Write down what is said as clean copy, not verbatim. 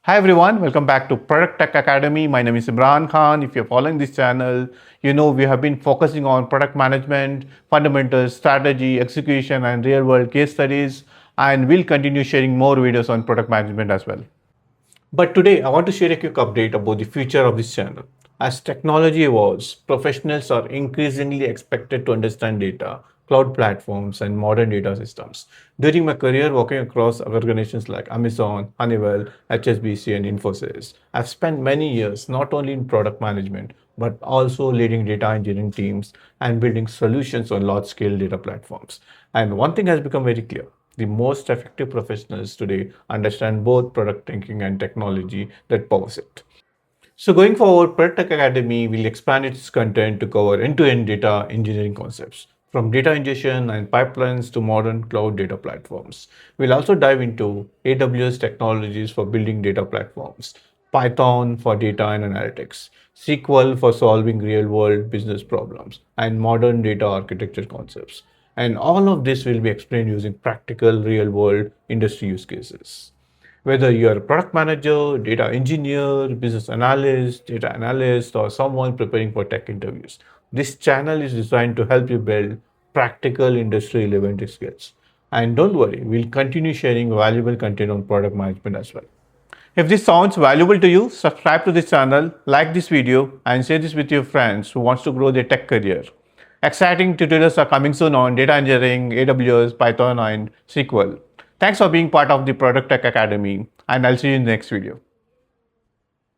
Hi everyone, welcome back to ProductTech Academy. My name is Imran Khan. If you're following this channel, you know we have been focusing on product management, fundamentals, strategy, execution, and real-world case studies, and we'll continue sharing more videos on product management as well. But today, I want to share a quick update about the future of this channel. As technology evolves, professionals are increasingly expected to understand data, cloud platforms, and modern data systems. During my career working across organizations like Amazon, Honeywell, HSBC, and Infosys, I've spent many years not only in product management, but also leading data engineering teams and building solutions on large scale data platforms. And one thing has become very clear: the most effective professionals today understand both product thinking and technology that powers it. So going forward, ProductTech Academy will expand its content to cover end-to-end data engineering concepts, from data ingestion and pipelines to modern cloud data platforms. We'll also dive into AWS technologies for building data platforms, Python for data and analytics, SQL for solving real-world business problems, and modern data architecture concepts. And all of this will be explained using practical real-world industry use cases. Whether you're a product manager, data engineer, business analyst, data analyst, or someone preparing for tech interviews, this channel is designed to help you build practical industry relevant skills. And don't worry, we'll continue sharing valuable content on product management as well. If this sounds valuable to you, subscribe to this channel, like this video, and share this with your friends who wants to grow their tech career. Exciting tutorials are coming soon on data engineering, AWS, Python, and SQL. Thanks for being part of the Product Tech Academy, and I'll see you in the next video.